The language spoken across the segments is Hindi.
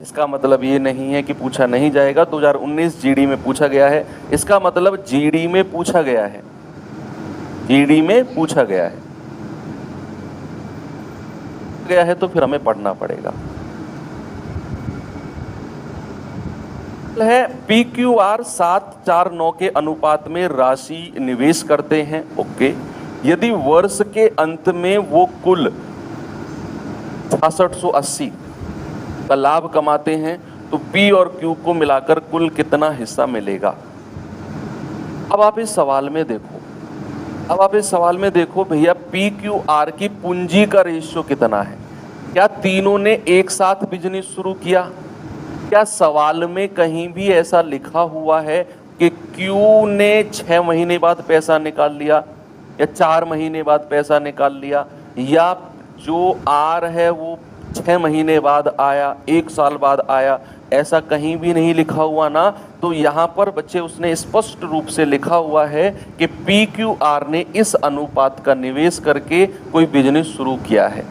इसका मतलब ये नहीं है कि पूछा नहीं जाएगा। 2019 जीडी में पूछा गया है, इसका मतलब जीडी में पूछा गया है, जीडी में पूछा गया है तो फिर हमें पढ़ना पड़ेगा। है PQR 749 के अनुपात में राशि निवेश करते हैं। ओके, यदि वर्ष के अंत में वो कुल 6680 का लाभ कमाते हैं तो P और Q को मिलाकर कुल कितना हिस्सा मिलेगा। अब आप इस सवाल में देखो, भैया PQR की पूंजी का रेशियो कितना है। क्या तीनों ने एक साथ बिजनेस शुरू किया? क्या सवाल में कहीं भी ऐसा लिखा हुआ है कि Q ने 6 महीने बाद पैसा निकाल लिया या 4 महीने बाद पैसा निकाल लिया, या जो R है वो 6 महीने बाद आया, 1 साल बाद आया? ऐसा कहीं भी नहीं लिखा हुआ ना। तो यहाँ पर बच्चे उसने स्पष्ट रूप से लिखा हुआ है कि PQR ने इस अनुपात का निवेश करके कोई बिजनेस शुरू किया है,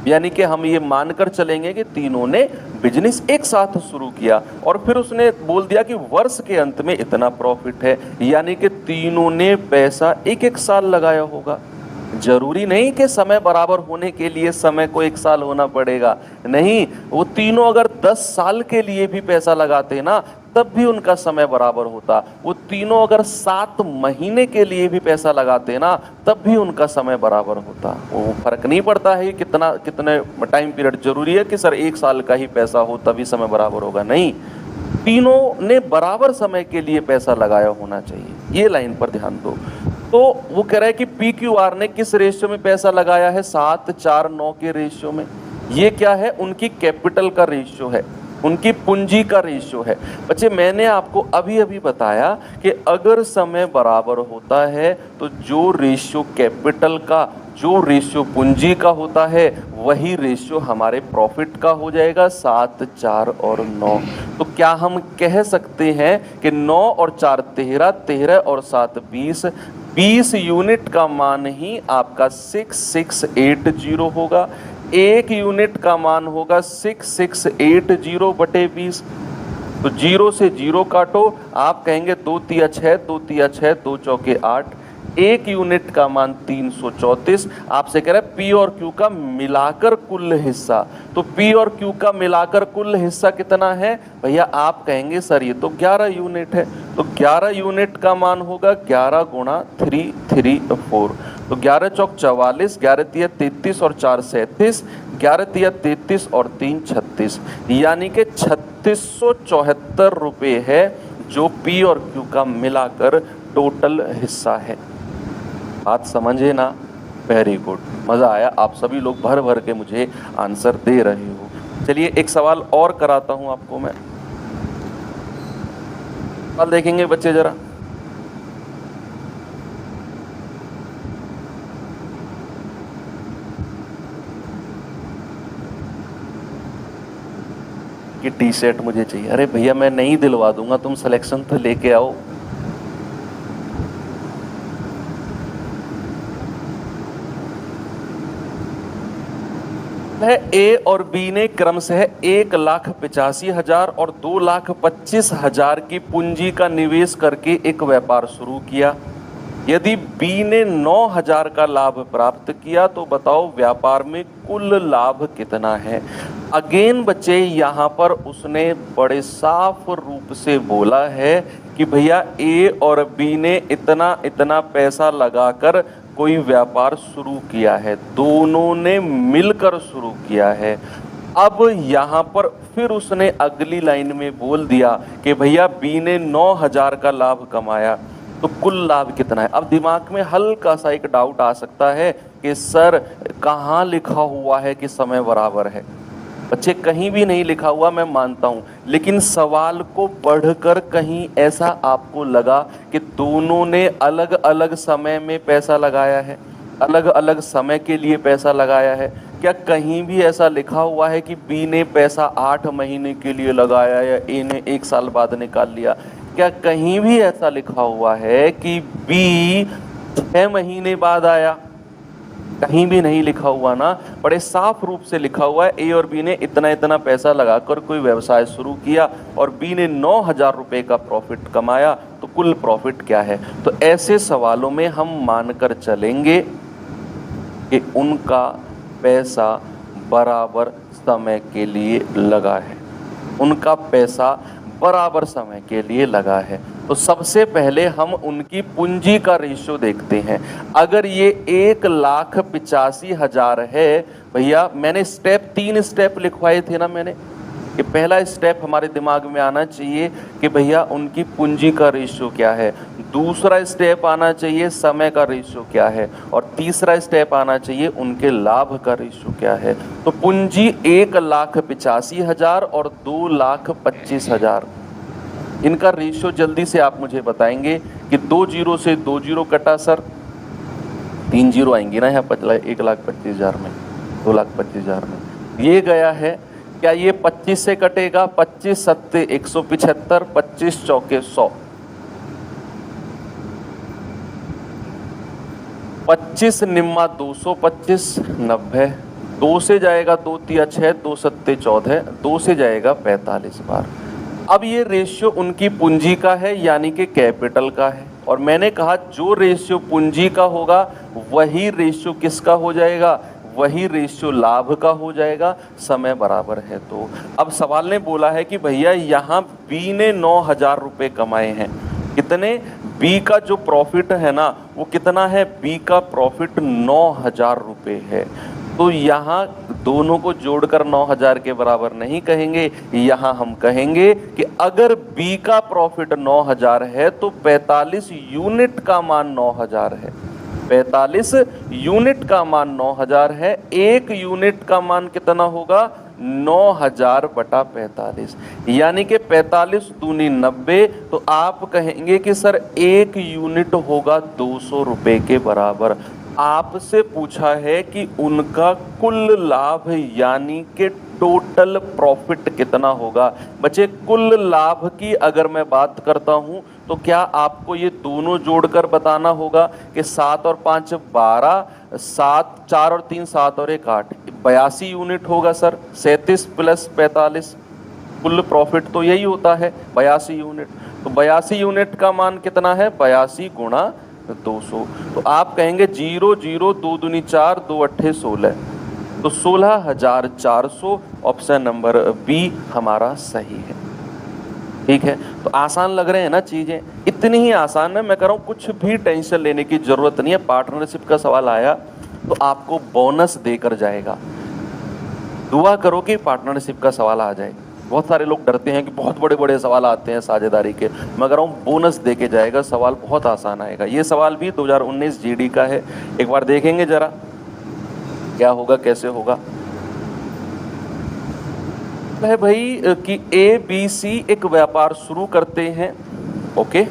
यानी कि हम ये मानकर चलेंगे कि तीनों ने बिजनेस एक साथ शुरू किया और फिर उसने बोल दिया कि वर्ष के अंत में इतना प्रॉफिट है, यानी कि तीनों ने पैसा एक एक साल लगाया होगा। जरूरी नहीं कि समय बराबर होने के लिए समय को 1 साल होना पड़ेगा, नहीं, वो तीनों अगर 10 साल के लिए भी पैसा लगाते ना तब भी उनका समय बराबर होता। वो तीनों अगर 7 महीने के लिए भी पैसा लगाते ना तब भी उनका समय बराबर होता। वो फर्क नहीं पड़ता है कितने टाइम पीरियड, जरूरी है कि सर 1 साल का ही पैसा हो तभी समय बराबर होगा, नहीं, तीनों ने बराबर समय के लिए पैसा लगाया होना चाहिए। ये लाइन पर ध्यान दो। तो वो कह रहा है कि PQR ने किस रेशियो में पैसा लगाया है, 749 के रेशियो में। ये क्या है, उनकी कैपिटल का रेशियो है, उनकी पूंजी का रेशियो है। बच्चे मैंने आपको अभी बताया कि अगर समय बराबर होता है तो जो रेशियो कैपिटल का, जो रेशियो पूंजी का होता है वही रेशियो हमारे प्रॉफिट का हो जाएगा, 7, 4 और 9। तो क्या हम कह सकते हैं कि 9 और 4 13, 13 और 7 20, 20 यूनिट का मान ही आपका 6680 होगा। 1 यूनिट का मान होगा 6680 बटे 20। तो 0 से 0 काटो, आप कहेंगे 2 तिया 6, 2 तिया 6, 2 चौके 8। 1 यूनिट का मान 334। आपसे कह रहा है P और Q का मिलाकर कुल हिस्सा, तो P और Q का मिलाकर कुल हिस्सा कितना है भैया? आप कहेंगे सर ये तो 11 यूनिट है, तो 11 यूनिट का मान होगा 11 गुणा 334। तो 11 चौक 44, 11 तिया 33 और 4 37, 11 तिया 33 और 3 36, यानी कि 3674 रुपये है जो P और Q का मिलाकर टोटल हिस्सा है। बात समझे ना? वेरी गुड, मज़ा आया। आप सभी लोग भर भर के मुझे आंसर दे रहे हो। चलिए एक सवाल और कराता हूं आपको मैं। सवाल देखेंगे बच्चे जरा। कि टी शर्ट मुझे चाहिए। अरे भैया मैं नहीं दिलवा दूंगा, तुम सिलेक्शन तो लेके आओ। है ए और बी ने क्रमशः 1,85,000 और 2,25,000 की पूंजी का निवेश करके एक व्यापार शुरू किया। यदि बी ने 9,000 का लाभ प्राप्त किया तो बताओ व्यापार में कुल लाभ कितना है। अगेन बच्चे यहाँ पर उसने बड़े साफ रूप से बोला है कि भैया ए और बी ने इतना इतना पैसा लगाकर कोई व्यापार शुरू किया है, दोनों ने मिलकर शुरू किया है। अब यहाँ पर फिर उसने अगली लाइन में बोल दिया कि भैया बी ने 9,000 का लाभ कमाया तो कुल लाभ कितना है। अब दिमाग में हल्का सा एक डाउट आ सकता है कि सर कहाँ लिखा हुआ है कि समय बराबर है। बच्चे कहीं भी नहीं लिखा हुआ, मैं मानता हूँ, लेकिन सवाल को पढ़कर कहीं ऐसा आपको लगा कि दोनों ने अलग अलग समय में पैसा लगाया है, अलग अलग समय के लिए पैसा लगाया है। क्या कहीं भी ऐसा लिखा हुआ है कि बी ने पैसा 8 महीने के लिए लगाया या ए ने 1 साल बाद निकाल लिया? क्या कहीं भी ऐसा लिखा हुआ है कि बी 6 महीने बाद आया कहीं भी नहीं लिखा हुआ ना, बड़े साफ रूप से लिखा हुआ है ए और बी ने इतना इतना पैसा लगाकर कोई व्यवसाय शुरू किया और बी ने 9,000 रुपये का प्रॉफिट कमाया, तो कुल प्रॉफिट क्या है। तो ऐसे सवालों में हम मानकर चलेंगे कि उनका पैसा बराबर समय के लिए लगा है, उनका पैसा बराबर समय के लिए लगा है। तो सबसे पहले हम उनकी पूंजी का रेशियो देखते हैं। अगर ये 1,85,000 है, भैया मैंने तीन स्टेप लिखवाए थे ना मैंने, कि पहला स्टेप हमारे दिमाग में आना चाहिए कि भैया उनकी पूंजी का रेशियो क्या है, दूसरा स्टेप आना चाहिए समय का रेशियो क्या है, और तीसरा स्टेप आना चाहिए उनके लाभ का रेशियो क्या है। तो पूंजी 1,85,000 और 2,25,000, इनका रेशियो जल्दी से आप मुझे बताएंगे कि 2 जीरो से 2 जीरो कटा सर, 3 जीरो आएंगी ना यहाँ 1,25,000 में, 2,25,000 में ये गया है। क्या ये 25 से कटेगा? 25 सत्ते 175, 25 चौके 100, 25 निम्मा 225, 90, 2 से जाएगा 2 तिया 6, 2 सत्ते 14, 2 से जाएगा 45 बार। अब ये रेशियो उनकी पूंजी का है यानी कि कैपिटल का है, और मैंने कहा जो रेशियो पूंजी का होगा वही रेशियो किसका हो जाएगा, वही रेशियो लाभ का हो जाएगा, समय बराबर है। तो अब सवाल ने बोला है कि भैया यहाँ बी ने 9,000 रुपये कमाए हैं, कितने, बी का जो प्रॉफिट है ना वो कितना है, बी का प्रॉफिट 9,000 रुपये है। तो यहाँ दोनों को जोड़कर 9,000 के बराबर नहीं कहेंगे, यहाँ हम कहेंगे कि अगर बी का प्रॉफिट 9,000 है तो 45 यूनिट का मान 9,000 है, 45 यूनिट का मान 9,000 है। एक यूनिट का मान कितना होगा, 9,000 बटा 45, यानी कि 45 दूनी 90। तो आप कहेंगे कि सर एक यूनिट होगा 200 रुपये के बराबर। आपसे पूछा है कि उनका कुल लाभ यानी कि टोटल प्रॉफिट कितना होगा। बच्चे कुल लाभ की अगर मैं बात करता हूं तो क्या आपको ये दोनों जोड़कर बताना होगा कि 7 और 5 12, 7 4 और 3 7 और 1 8, 82 यूनिट होगा सर। 37 प्लस 45, कुल प्रॉफिट तो यही होता है 82 यूनिट। तो 82 यूनिट का मान कितना है, 82 गुणा 200। तो आप कहेंगे 0 0 2 दूनी 4, 2 अट्ठे 16, तो 16,400 ऑप्शन नंबर बी हमारा सही है। ठीक है, तो आसान लग रहे हैं ना चीजें, इतनी ही आसान है। मैं कह रहा हूँ कुछ भी टेंशन लेने की जरूरत नहीं है। पार्टनरशिप का सवाल आया तो आपको बोनस देकर जाएगा। दुआ करो कि पार्टनरशिप का सवाल आ जाए। बहुत सारे लोग डरते हैं कि बहुत बड़े बड़े सवाल आते हैं साझेदारी के, मैं कह रहा हूँ बोनस दे के जाएगा, सवाल बहुत आसान आएगा। ये सवाल भी 2019 जीडी का है, एक बार देखेंगे जरा क्या होगा कैसे होगा। है भाई कि ABC एक व्यापार शुरू करते हैं, ओके,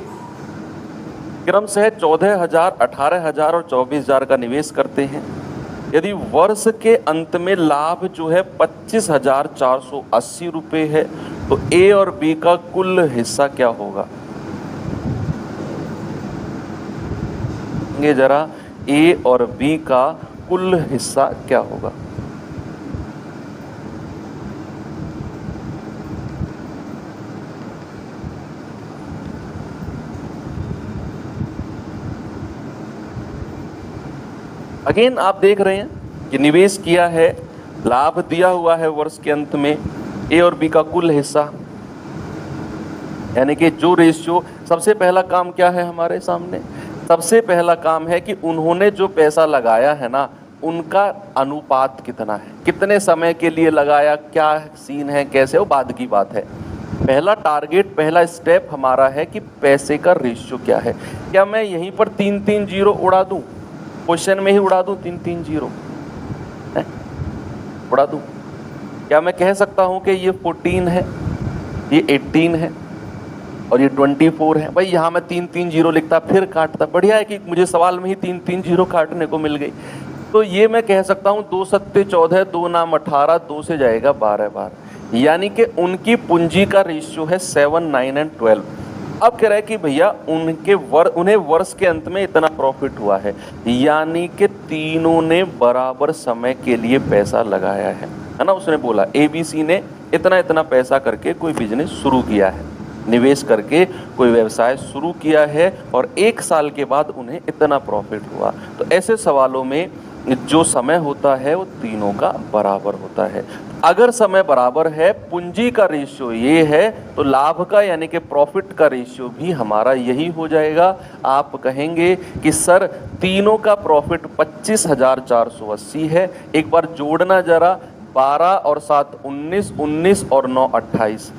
क्रमशः 14,000, 18,000 और 24,000 का निवेश करते हैं। यदि वर्ष के अंत में लाभ जो है 25,480 रुपये है तो ए और बी का कुल हिस्सा क्या होगा। ये जरा ए और बी का कुल हिस्सा क्या होगा। अगेन आप देख रहे हैं कि निवेश किया है, लाभ दिया हुआ है वर्ष के अंत में, ए और बी का कुल हिस्सा, यानी कि जो रेशियो। सबसे पहला काम क्या है हमारे सामने, सबसे पहला काम है कि उन्होंने जो पैसा लगाया है ना उनका अनुपात कितना है, कितने समय के लिए लगाया, क्या सीन है, कैसे, वो बाद की बात है। पहला टारगेट, पहला स्टेप हमारा है कि पैसे का रेशियो क्या है। क्या मैं यहीं पर 3-3 जीरो उड़ा दूं, क्वेश्चन में ही उड़ा दूं 3-3 जीरो उड़ा दूं। क्या मैं कह सकता हूं कि ये 14 है, ये 18 है और ये 24 है। भाई यहाँ मैं 3-3 जीरो लिखता फिर काटता, बढ़िया है कि मुझे सवाल में ही 3-3 जीरो काटने को मिल गई। तो ये मैं कह सकता हूँ 2 सत्ते 14, 2 नाम 18, 2 से जाएगा 12 बार, यानी कि उनकी पूंजी का रेशियो है 7, 9 एंड 12। अब कह रहा है कि भैया उन्हें वर्ष के अंत में इतना प्रॉफिट हुआ है, यानी कि तीनों ने बराबर समय के लिए पैसा लगाया है ना। उसने बोला ABC ने इतना इतना पैसा करके कोई बिजनेस शुरू किया है, निवेश करके कोई व्यवसाय शुरू किया है और 1 साल के बाद उन्हें इतना प्रॉफिट हुआ। तो ऐसे सवालों में जो समय होता है वो तीनों का बराबर होता है। अगर समय बराबर है, पूंजी का रेशियो ये है, तो लाभ का यानी कि प्रॉफिट का रेशियो भी हमारा यही हो जाएगा। आप कहेंगे कि सर तीनों का प्रॉफिट 25,480 है। एक बार जोड़ना जरा, 12 और 7 19, 19 और 9 28,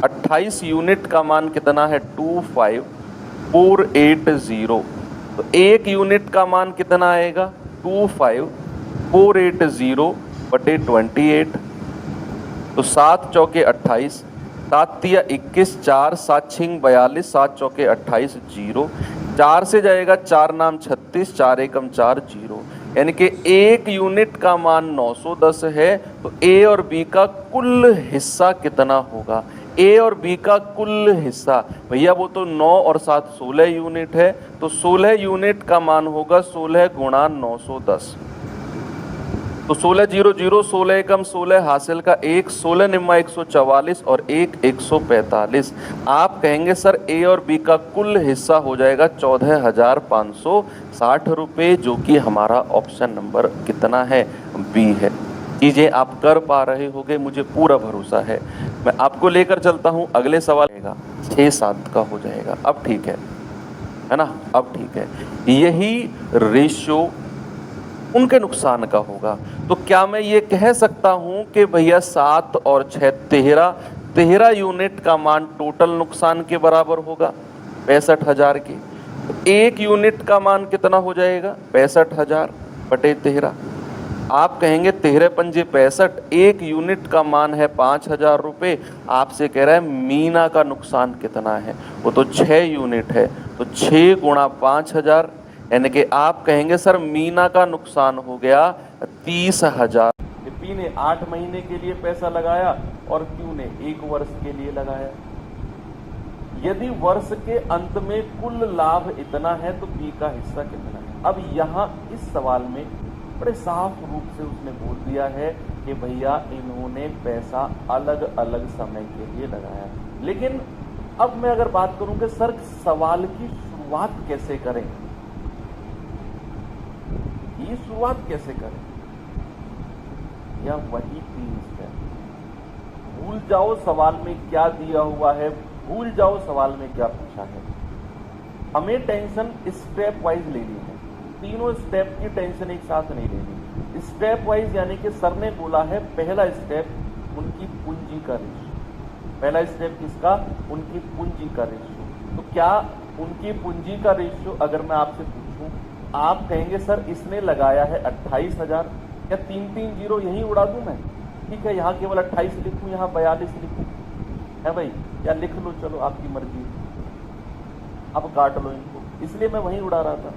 28 यूनिट का मान कितना है 25480। तो 1 यूनिट का मान कितना आएगा 25480 बटे 28। तो 7 चौके 28, 7 तिया 21, 4 7 छिंग 42, 7 चौके 28 0, 4 से जाएगा 4 नाम 36, 4 एकम 4 0, यानी कि 1 यूनिट का मान 910 है। तो ए और बी का कुल हिस्सा कितना होगा? ए और बी का कुल हिस्सा भैया वो तो 9 और 7 16 यूनिट है, तो 16 यूनिट का मान होगा 16 गुणा 910। तो 16 0 0, 16 एकम 16, हासिल का 1, 16 निम्मा 144 और 1 145। आप कहेंगे सर ए और बी का कुल हिस्सा हो जाएगा 14,560 रुपये, जो कि हमारा ऑप्शन नंबर कितना है? बी है। चीज़ें आप कर पा रहे होंगे, मुझे पूरा भरोसा है। मैं आपको लेकर चलता हूं अगले सवाल 6-7 का हो जाएगा। अब ठीक है ना? अब ठीक है। यही रेशियो उनके नुकसान का होगा। तो क्या मैं ये कह सकता हूं कि भैया 7 और 6 13 यूनिट का मान टोटल नुकसान के बराबर होगा 65,000 के। तो 1 यूनिट का मान कितना हो जाएगा 65,000 बटे 13। आप कहेंगे 13 पंजे 65, 1 यूनिट का मान है 5,000 रुपये। आपसे कह रहा है मीना का नुकसान कितना है? वो तो 6 यूनिट है, तो 6 गुणा 5,000, यानी कि आप कहेंगे सर मीना का नुकसान हो गया 30,000। पी ने 8 महीने के लिए पैसा लगाया और क्यू ने 1 वर्ष के लिए लगाया। यदि वर्ष के अंत में कुल लाभ इतना है तो पी का हिस्सा कितना है? अब यहाँ इस सवाल में बड़े साफ रूप से उसने बोल दिया है कि भैया इन्होंने पैसा अलग अलग समय के लिए लगाया। लेकिन अब मैं अगर बात करूं कि सर सवाल की शुरुआत कैसे करें, ये शुरुआत कैसे करें, या वही 3 स्टेप। भूल जाओ सवाल में क्या दिया हुआ है, भूल जाओ सवाल में क्या पूछा है। हमें टेंशन स्टेप वाइज लेनी है, तीनों स्टेप की टेंशन एक साथ नहीं लेनी। स्टेप वाइज यानी कि सर ने बोला है पहला स्टेप उनकी पूंजी का रेशियो। पहला स्टेप किसका? उनकी पूंजी का रेशियो। तो क्या उनकी पूंजी का रेशियो अगर मैं आपसे पूछूं, आप कहेंगे सर इसने लगाया है 28,000, क्या 3 0 यही उड़ा दूं मैं? ठीक है, यहाँ केवल 28 लिखूं, यहाँ 42 लिखूं, है भाई? या लिख लो, चलो आपकी मर्जी, अब काट लो इनको, इसलिए मैं वहीं उड़ा रहा था।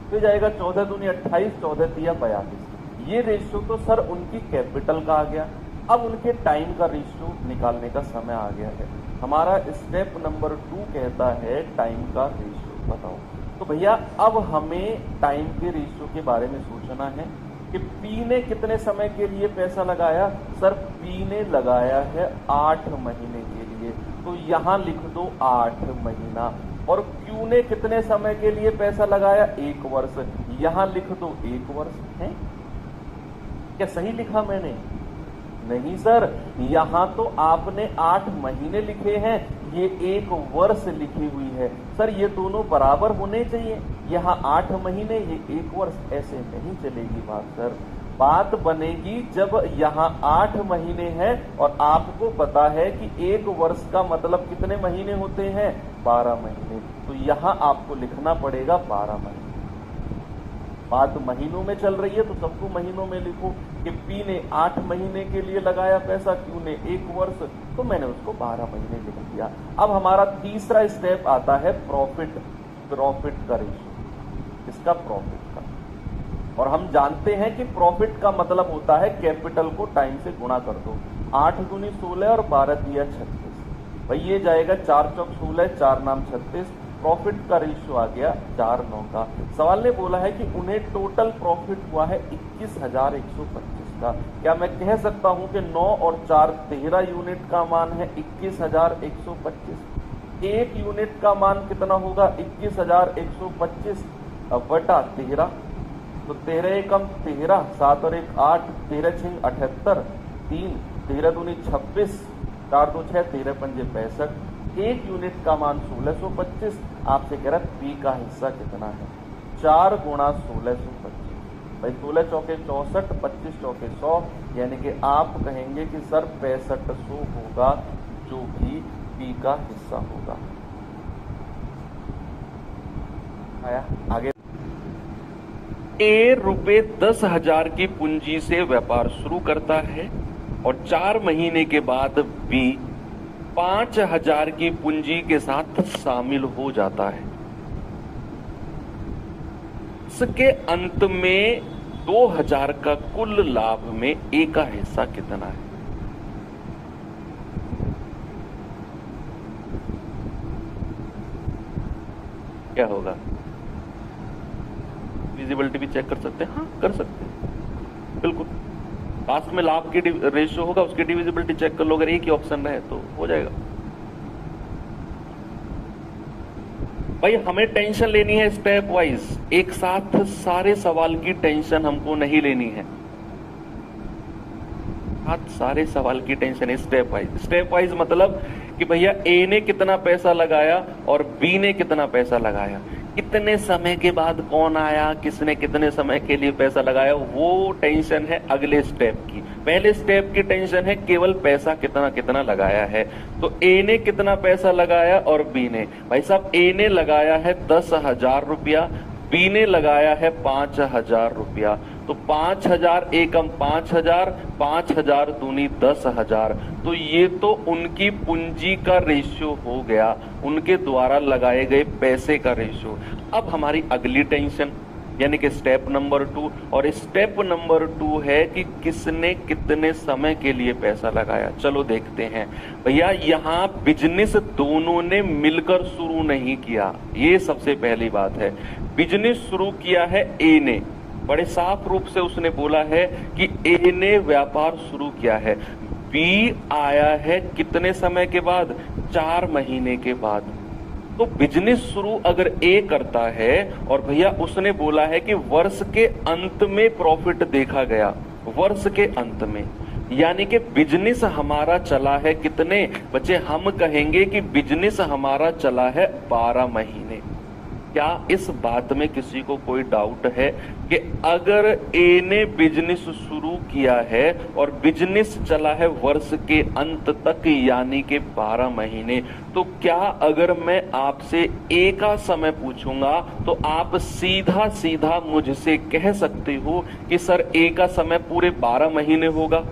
तो जाएगा 14 दूनी 28, 14 तिया 42। ये रेशियो तो सर उनकी कैपिटल का आ गया। अब उनके टाइम का रेशियो निकालने का समय आ गया है। हमारा स्टेप नंबर 2 कहता है टाइम का रेशियो बताओ। तो भैया अब हमें टाइम के रेशियो के बारे में सोचना है कि पी ने कितने समय के लिए पैसा लगाया? सर पी ने लगाया है 8 महीने के लिए, तो यहाँ लिख दो 8 महीना। और क्यू ने कितने समय के लिए पैसा लगाया? 1 वर्ष, यहां लिख दो 1 वर्ष है। क्या सही लिखा मैंने? नहीं सर, यहां तो आपने 8 महीने लिखे हैं, ये 1 वर्ष लिखी हुई है। सर ये दोनों बराबर होने चाहिए, यहाँ 8 महीने ये 1 वर्ष, ऐसे नहीं चलेगी बात सर। बात बनेगी जब यहाँ 8 महीने हैं और आपको पता है कि 1 वर्ष का मतलब कितने महीने होते हैं? 12 महीने। तो यहाँ आपको लिखना पड़ेगा 12 महीने। बात महीनों में चल रही है तो सबको महीनों में लिखो कि पी ने 8 महीने के लिए लगाया पैसा, क्यू ने 1 वर्ष, तो मैंने उसको 12 महीने लिख दिया। अब हमारा तीसरा स्टेप आता है प्रॉफिट का रेशियो, इसका प्रॉफिट का। और हम जानते हैं कि प्रॉफिट का मतलब होता है कैपिटल को टाइम से गुणा कर दो। 8 दूनी 16 और 12 तिया 36। भाई ये जाएगा 4 चौक 16, 4 नाम 36, प्रॉफिट का रेशियो आ गया 4-9 का। सवाल ने बोला है कि उन्हें टोटल प्रॉफिट हुआ है 21,125 का। क्या मैं कह सकता हूं कि 9 और 4 13 यूनिट का मान है 21,125? एक यूनिट का मान कितना होगा 21,125 बटा 13, तो 13 एकम 13, 7 और 1 8, 13 6 78, 3 13 दूनी 26, 4 2 6, 13 पंजे 65। एक यूनिट का मान 1625। आपसे कह रहा है पी का हिस्सा कितना है, 4 गुणा 1625। भाई 16 चौके 64, 25 चौके 100, यानी कि आप कहेंगे कि सर 6500 होगा, जो कि पी का हिस्सा होगा। आया आगे। ए रुपए 10,000 की पूंजी से व्यापार शुरू करता है और 4 महीने के बाद बी 5,000 की पूंजी के साथ शामिल हो जाता है। इसके अंत में 2,000 का कुल लाभ में ए का हिस्सा कितना है? क्या होगा? विजिबिलिटी भी चेक कर सकते हैं, हाँ कर सकते हैं, बिल्कुल। लास्ट में लाभ की रेशियो होगा, उसकी डिविजिबिलिटी चेक कर लो, अगर एक ही ऑप्शन रहे तो हो जाएगा। भाई हमें टेंशन लेनी है स्टेप वाइज, एक साथ सारे सवाल की टेंशन हमको नहीं लेनी है, सारे सवाल की टेंशन है स्टेप वाइज। स्टेप वाइज मतलब कि भैया ए ने कितना पैसा लगाया और बी ने कितना पैसा लगाया, कितने समय के बाद कौन आया, किसने कितने समय के लिए पैसा लगाया, वो टेंशन है अगले स्टेप की। पहले स्टेप की टेंशन है केवल पैसा कितना कितना लगाया है। तो ए ने कितना पैसा लगाया और बी ने, भाई साहब ए ने लगाया है 10,000 रुपया, बी ने लगाया है 5,000 रुपया। तो 5,000 एकम 5,000, 5,000 दूनी 10,000। तो ये तो उनकी पूंजी का रेशियो हो गया, उनके द्वारा लगाए गए पैसे का रेशियो। अब हमारी अगली टेंशन यानी कि स्टेप नंबर 2, और स्टेप नंबर 2 है कि किसने कितने समय के लिए पैसा लगाया। चलो देखते हैं। भैया यहाँ बिजनेस दोनों ने मिलकर शुरू नहीं किया, ये सबसे पहली बात है। बिजनेस शुरू किया है ए ने, बड़े साफ रूप से उसने बोला है कि ए ने व्यापार शुरू किया है। बी आया है कितने समय के बाद, 4 महीने के बाद। तो बिजनेस शुरू अगर ए करता है और भैया उसने बोला है कि वर्ष के अंत में प्रॉफिट देखा गया, वर्ष के अंत में, यानी कि बिजनेस हमारा चला है कितने बच्चे, हम कहेंगे कि बिजनेस हमारा चला है 12 महीने। क्या इस बात में किसी को कोई डाउट है कि अगर ए ने बिजनेस शुरू किया है और बिजनेस चला है वर्ष के अंत तक यानी कि 12 महीने, तो क्या अगर मैं आपसे ए का समय पूछूंगा तो आप सीधा सीधा मुझसे कह सकते हो कि सर ए का समय पूरे 12 महीने होगा?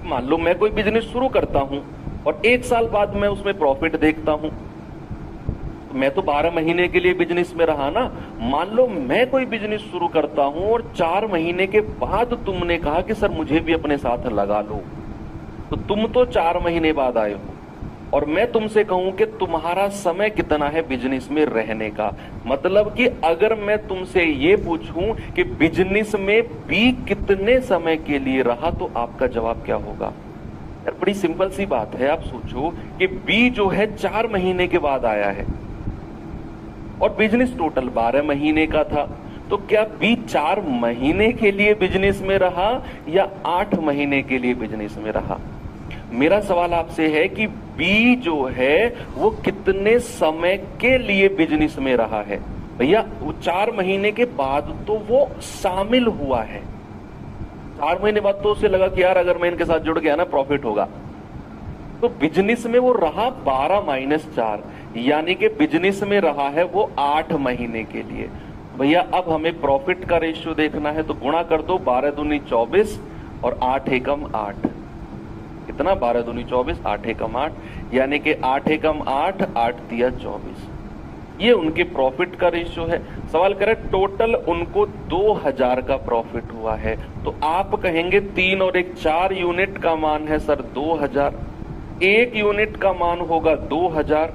मान लो मैं कोई बिजनेस शुरू करता हूं और 1 साल बाद मैं उसमें प्रॉफिट देखता हूं, मैं तो 12 महीने के लिए बिजनेस में रहा ना। मान लो मैं कोई बिजनेस शुरू करता हूं और 4 महीने के बाद तुमने कहा कि सर मुझे भी अपने साथ लगा लो, तो तुम तो 4 महीने बाद आए हो और मैं तुमसे कहूं कि तुम्हारा समय कितना है बिजनेस में रहने का। मतलब कि अगर मैं तुमसे ये पूछूं कि बिजनेस में बी कितने समय के लिए रहा, तो आपका जवाब क्या होगा? यार बड़ी सिंपल सी बात है। आप सोचो कि बी जो है 4 महीने के बाद आया है और बिजनेस टोटल 12 महीने का था, तो क्या बी 4 महीने के लिए बिजनेस में रहा या 8 महीने के लिए बिजनेस में रहा? मेरा सवाल आपसे है कि बी जो है वो कितने समय के लिए बिजनेस में रहा है? भैया वो 4 महीने के बाद तो वो शामिल हुआ है। 4 महीने बाद तो उसे लगा कि यार अगर मैं इनके साथ जुड़ गया ना प्रॉफिट होगा, तो बिजनेस में वो रहा 12-4, यानी कि बिजनेस में रहा है वो 8 महीने के लिए। भैया अब हमें प्रॉफिट का रेशियो देखना है, तो गुणा कर दो, 12 दूनी 24 और 8 एकम 8। कितना? 12 दूनी 24, 8 एकम 8, यानी कि 8 एकम 8, 8 दिया 24। ये उनके प्रॉफिट का रेशियो है। सवाल करे टोटल उनको 2000 का प्रॉफिट हुआ है, तो आप कहेंगे 3 और 1 4 यूनिट का मान है सर 2000, 1 यूनिट का मान होगा 2000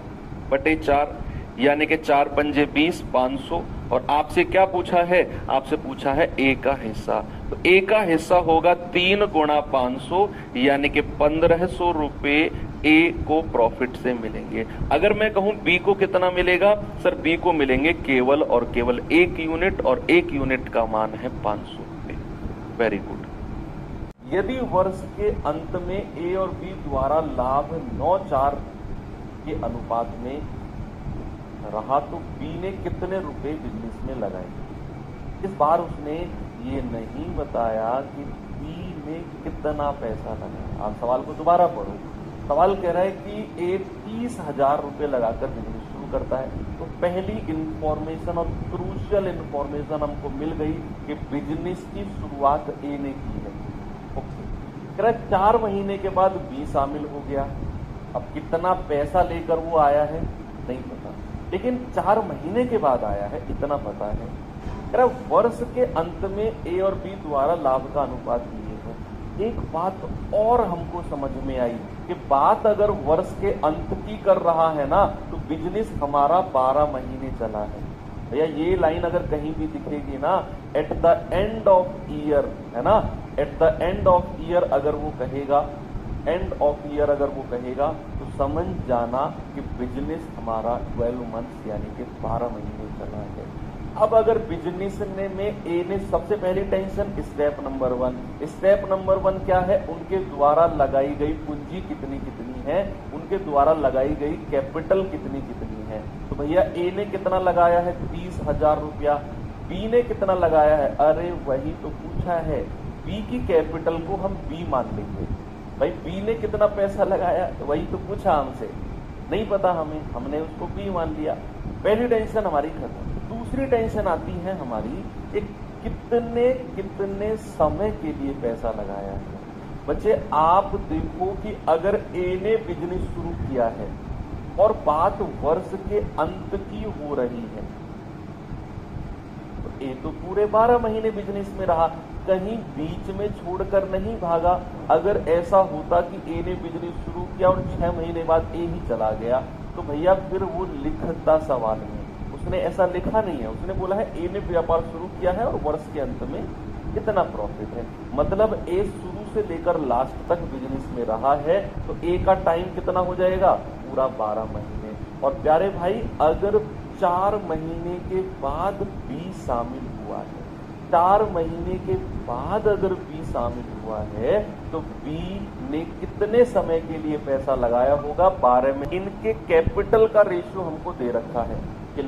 बटे 4, यानी कि 4 पंजे 20, 500। और आपसे क्या पूछा है, आपसे पूछा है ए का हिस्सा, तो ए का हिस्सा होगा 3 गुणा 500, यानी कि 1500 रुपए ए को प्रॉफिट से मिलेंगे। अगर मैं कहूं बी को कितना मिलेगा, सर बी को मिलेंगे केवल और केवल 1 यूनिट, और 1 यूनिट का मान है 500 रुपए। Very good. यदि वर्ष के अंत में ए और बी द्वारा लाभ 9-4 के अनुपात में रहा, तो बी ने कितने रुपए बिजनेस में लगाए। इस बार उसने ये नहीं बताया कि बी ने कितना पैसा लगाया। आप सवाल को दोबारा पढ़ो। सवाल कह रहा है कि ए 30,000 रुपए लगाकर बिजनेस शुरू करता है, तो पहली इंफॉर्मेशन और क्रूशियल इंफॉर्मेशन हमको मिल गई कि बिजनेस की शुरुआत ए ने की है। ओके, कह रहा है 4 महीने के बाद बी शामिल हो गया। अब कितना पैसा लेकर वो आया है नहीं पता, लेकिन 4 महीने के बाद आया है इतना पता है। कह रहा है वर्ष के अंत में ए और बी द्वारा लाभ का अनुपात दिए हैं। एक बात और हमको समझ में आई कि बात अगर वर्ष के अंत की कर रहा है ना, तो बिजनेस हमारा 12 महीने चला है। भैया ये लाइन अगर कहीं भी दिखेगी ना, at the end of year, है ना, at the end of year अगर वो कहेगा, एंड ऑफ ईयर अगर वो कहेगा, तो समझ जाना कि बिजनेस हमारा 12 मंथ्स यानी कि 12 महीने चला है। अब अगर बिजनेस में ए ने सबसे पहली tension step number 1, step number 1 क्या है, उनके द्वारा लगाई गई पूंजी कितनी कितनी है, उनके द्वारा लगाई गई कैपिटल कितनी कितनी है। तो भैया ए ने कितना लगाया है 30,000 रुपया, बी ने कितना लगाया है, अरे वही तो पूछा है, बी की कैपिटल को हम बी मान लेंगे। भाई बी ने कितना पैसा लगाया, वही तो पूछा हमसे, नहीं पता हमें, हमने उसको बी मान लिया। पहली टेंशन हमारी खत्म। दूसरी टेंशन आती है हमारी एक कितने समय के लिए पैसा लगाया है। बच्चे आप देखो कि अगर ए ने बिजनेस शुरू किया है और बात वर्ष के अंत की हो रही है, तो ए तो पूरे 12 महीने बिजनेस में रहा, कहीं बीच में छोड़कर नहीं भागा। अगर ऐसा होता कि ए ने बिजनेस शुरू किया और 6 महीने बाद ए ही चला गया, तो भैया फिर वो लिखता सवाल में, उसने ऐसा लिखा नहीं है। उसने बोला है ए ने व्यापार शुरू किया है और वर्ष के अंत में कितना प्रॉफिट है, मतलब ए शुरू से लेकर लास्ट तक बिजनेस में रहा है, तो ए का टाइम कितना हो जाएगा, पूरा 12 महीने। और प्यारे भाई अगर 4 महीने के बाद बी शामिल हुआ है, 4 महीने के बाद अगर बी शामिल हुआ है, तो बी ने कितने समय के लिए पैसा लगाया होगा, 12 में। इनके कैपिटल का रेशियो हमको दे रखा है कि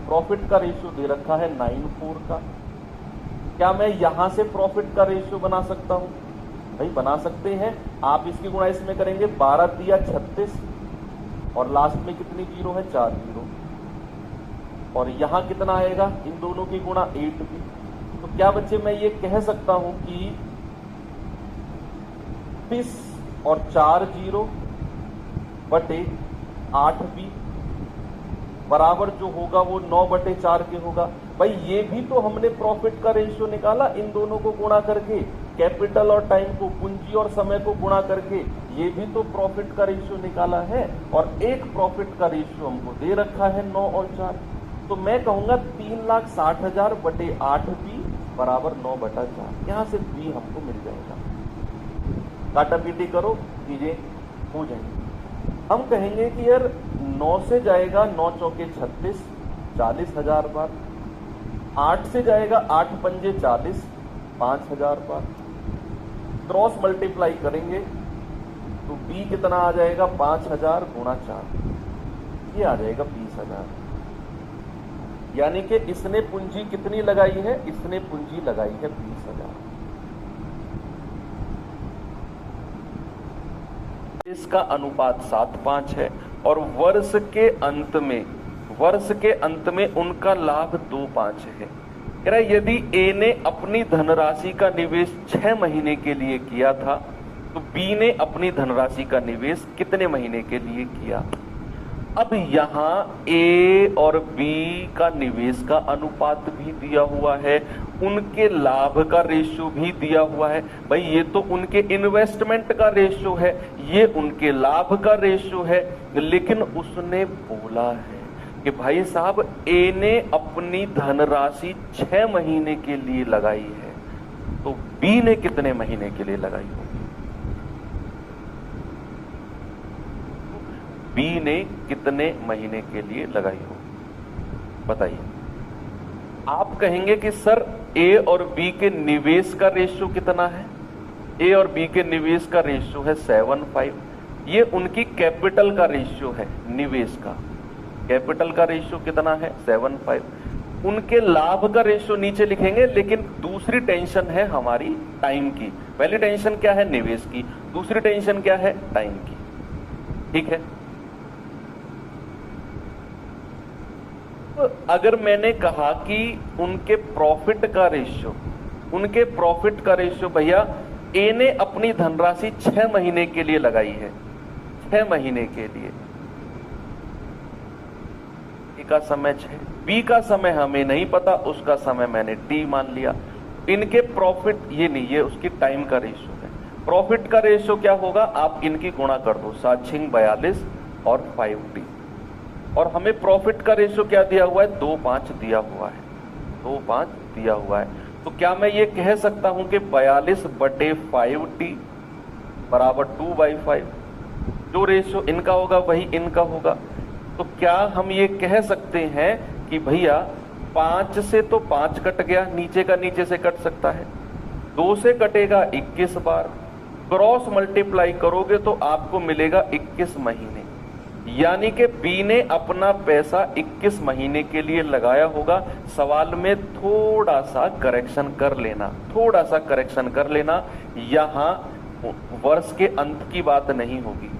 प्रॉफिट का रेशियो दे रखा है 9:4 का। क्या मैं यहां से प्रॉफिट का रेशियो बना सकता हूं, भाई बना सकते हैं। आप इसकी गुणा इसमें करेंगे, 12 तिया 36, और लास्ट में कितनी जीरो है, 4 जीरो, और यहां कितना आएगा, इन दोनों की गुणा 8 भी। तो क्या बच्चे मैं ये कह सकता हूं कि 30 और 4 जीरो बटे 8 भी बराबर जो होगा वो 9/4 के होगा। भाई ये भी तो हमने प्रॉफिट का रेशियो निकाला, इन दोनों को गुणा करके, कैपिटल और टाइम को, पूंजी और समय को गुणा करके, ये भी तो प्रॉफिट का रेशियो निकाला है। और एक प्रॉफिट का रेशियो हमको दे रखा है 9 और 4, तो मैं कहूंगा 3,60,000 बटे 8 बी बराबर 9/4। यहां से बी हमको मिल जाएगा। काटा पीटी करो, चीजें हो जाएंगी। हम कहेंगे कि यार 9 से जाएगा 9 चौके 36, 40,000 बार, 8 से जाएगा 8 पंजे 40, 5,000 बार, क्रॉस मल्टीप्लाई करेंगे तो बी कितना आ जाएगा, 5,000 गुणा 4, ये आ जाएगा 20,000। यानी कि इसने पूंजी कितनी लगाई है, इसने पूंजी लगाई है 20,000। इसका अनुपात 7:5 है, और वर्ष के अंत में उनका लाभ 2:5 है। कह रहा है यदि ए ने अपनी धनराशि का निवेश 6 महीने के लिए किया था, तो बी ने अपनी धनराशि का निवेश कितने महीने के लिए किया। अब यहां ए और बी का निवेश का अनुपात भी दिया हुआ है, उनके लाभ का रेशियो भी दिया हुआ है। भाई ये तो उनके इन्वेस्टमेंट का रेशियो है, ये उनके लाभ का रेशियो है, लेकिन उसने बोला है कि भाई साहब ए ने अपनी धनराशि 6 महीने के लिए लगाई है, तो बी ने कितने महीने के लिए लगाई होगी? बी ने कितने महीने के लिए लगाई होगी बताइए। आप कहेंगे कि सर ए और बी के निवेश का रेशियो कितना है? ए और बी के निवेश का रेशियो है 7:5। ये उनकी कैपिटल का रेशियो है, निवेश का कैपिटल का रेशियो कितना है? 7:5। उनके लाभ का रेशियो नीचे लिखेंगे, लेकिन दूसरी टेंशन है हमारी टाइम की। पहली टेंशन क्या है? निवेश की। दूसरी टेंशन क्या है? टाइम की। ठीक है। तो अगर मैंने कहा कि उनके प्रॉफिट का रेशियो भैया ए ने अपनी धनराशि 6 महीने के लिए लगाई है, 6 महीने के लिए, ए का समय 6, बी का समय हमें नहीं पता, उसका समय मैंने टी मान लिया। इनके प्रॉफिट ये नहीं, ये उसकी टाइम का रेशियो है। प्रॉफिट का रेशियो क्या होगा? आप इनकी गुणा कर दो, 7 6 42 और 5t, और हमें प्रॉफिट का रेशियो क्या दिया हुआ है? 2:5 दिया हुआ है, 2:5 दिया हुआ है। तो क्या मैं ये कह सकता हूं कि 42/5t बराबर 2/5? जो रेशियो इनका होगा वही इनका होगा। तो क्या हम ये कह सकते हैं कि भैया 5 से तो 5 कट गया, नीचे का नीचे से कट सकता है, 2 से कटेगा 21 बार, क्रॉस मल्टीप्लाई करोगे तो आपको मिलेगा 21 महीने। यानी कि बी ने अपना पैसा 21 महीने के लिए लगाया होगा। सवाल में थोड़ा सा करेक्शन कर लेना, यहां वर्ष के अंत की बात नहीं होगी,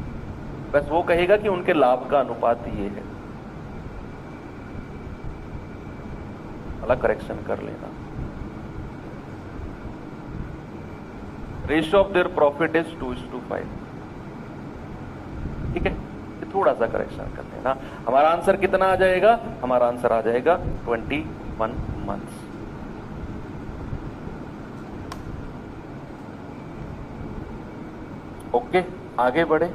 बस वो कहेगा कि उनके लाभ का अनुपात ये है, अलग करेक्शन कर लेना। Ratio of their profit is 2:5। ठीक है, थोड़ा सा करेक्शन कर लेना। हमारा आंसर कितना आ जाएगा? हमारा आंसर आ जाएगा 21 मंथ्स। ओके, आगे बढ़े।